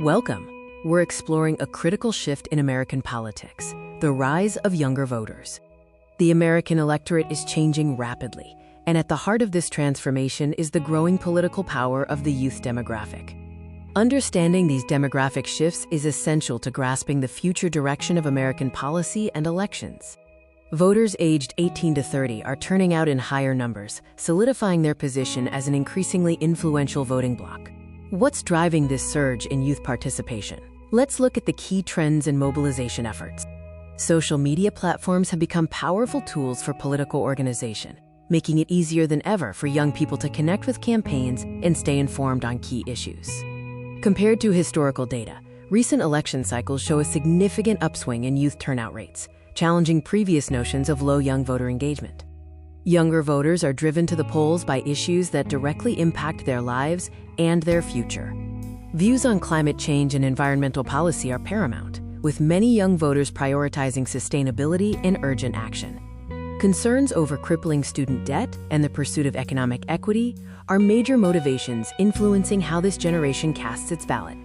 Welcome. We're exploring a critical shift in American politics, the rise of younger voters. The American electorate is changing rapidly, and at the heart of this transformation is the growing political power of the youth demographic. Understanding these demographic shifts is essential to grasping the future direction of American policy and elections. Voters aged 18 to 30 are turning out in higher numbers, solidifying their position as an increasingly influential voting bloc. What's driving this surge in youth participation? Let's look at the key trends and mobilization efforts. Social media platforms have become powerful tools for political organization, making it easier than ever for young people to connect with campaigns and stay informed on key issues. Compared to historical data, recent election cycles show a significant upswing in youth turnout rates, challenging previous notions of low young voter engagement. Younger voters are driven to the polls by issues that directly impact their lives and their future. Views on climate change and environmental policy are paramount, with many young voters prioritizing sustainability and urgent action. Concerns over crippling student debt and the pursuit of economic equity are major motivations influencing how this generation casts its ballot.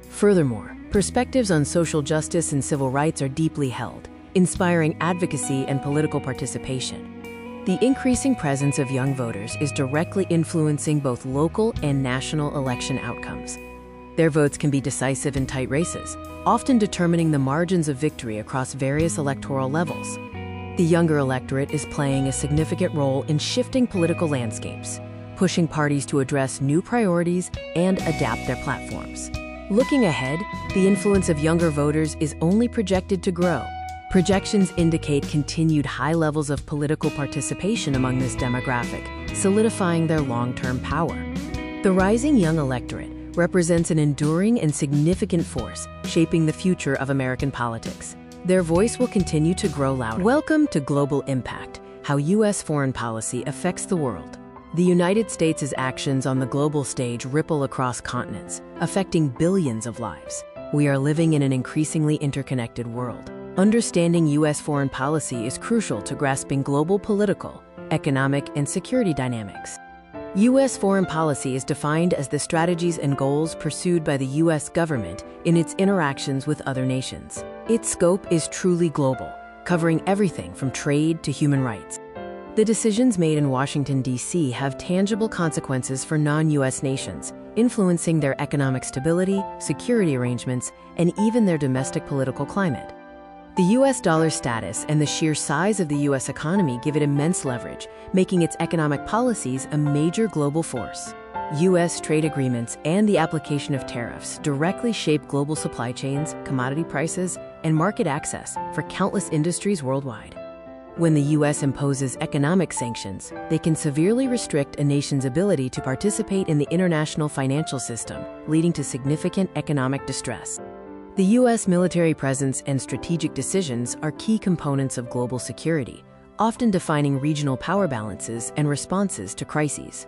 Furthermore, perspectives on social justice and civil rights are deeply held, inspiring advocacy and political participation. The increasing presence of young voters is directly influencing both local and national election outcomes. Their votes can be decisive in tight races, often determining the margins of victory across various electoral levels. The younger electorate is playing a significant role in shifting political landscapes, pushing parties to address new priorities and adapt their platforms. Looking ahead, the influence of younger voters is only projected to grow. Projections indicate continued high levels of political participation among this demographic, solidifying their long-term power. The rising young electorate represents an enduring and significant force shaping the future of American politics. Their voice will continue to grow louder. Welcome to Global Impact, how U.S. foreign policy affects the world. The United States' actions on the global stage ripple across continents, affecting billions of lives. We are living in an increasingly interconnected world. Understanding U.S. foreign policy is crucial to grasping global political, economic, and security dynamics. U.S. foreign policy is defined as the strategies and goals pursued by the U.S. government in its interactions with other nations. Its scope is truly global, covering everything from trade to human rights. The decisions made in Washington, D.C. have tangible consequences for non-U.S. nations, influencing their economic stability, security arrangements, and even their domestic political climate. The U.S. dollar's status and the sheer size of the U.S. economy give it immense leverage, making its economic policies a major global force. U.S. trade agreements and the application of tariffs directly shape global supply chains, commodity prices, and market access for countless industries worldwide. When the U.S. imposes economic sanctions, they can severely restrict a nation's ability to participate in the international financial system, leading to significant economic distress. The U.S. military presence and strategic decisions are key components of global security, often defining regional power balances and responses to crises.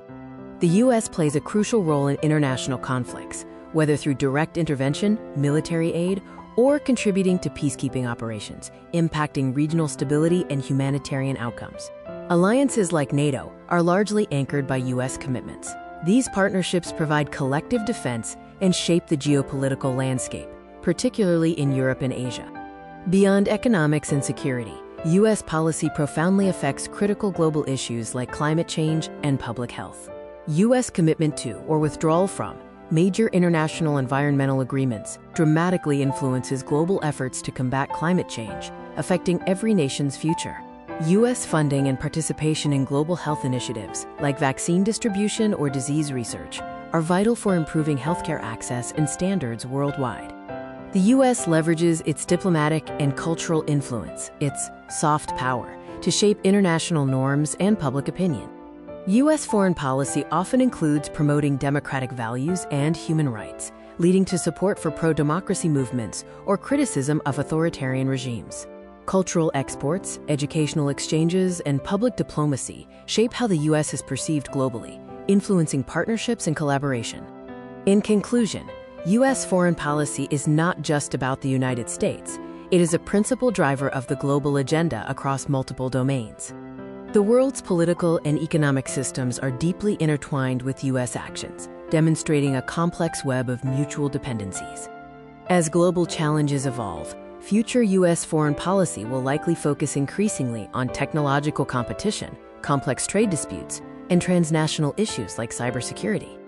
The U.S. plays a crucial role in international conflicts, whether through direct intervention, military aid, or contributing to peacekeeping operations, impacting regional stability and humanitarian outcomes. Alliances like NATO are largely anchored by U.S. commitments. These partnerships provide collective defense and shape the geopolitical landscape, particularly in Europe and Asia. Beyond economics and security, U.S. policy profoundly affects critical global issues like climate change and public health. U.S. commitment to or withdrawal from major international environmental agreements dramatically influences global efforts to combat climate change, affecting every nation's future. U.S. funding and participation in global health initiatives, like vaccine distribution or disease research, are vital for improving healthcare access and standards worldwide. The U.S. leverages its diplomatic and cultural influence, its soft power, to shape international norms and public opinion. U.S. foreign policy often includes promoting democratic values and human rights, leading to support for pro-democracy movements or criticism of authoritarian regimes. Cultural exports, educational exchanges, and public diplomacy shape how the U.S. is perceived globally, influencing partnerships and collaboration. In conclusion, U.S. foreign policy is not just about the United States. It is a principal driver of the global agenda across multiple domains. The world's political and economic systems are deeply intertwined with U.S. actions, demonstrating a complex web of mutual dependencies. As global challenges evolve, future U.S. foreign policy will likely focus increasingly on technological competition, complex trade disputes, and transnational issues like cybersecurity.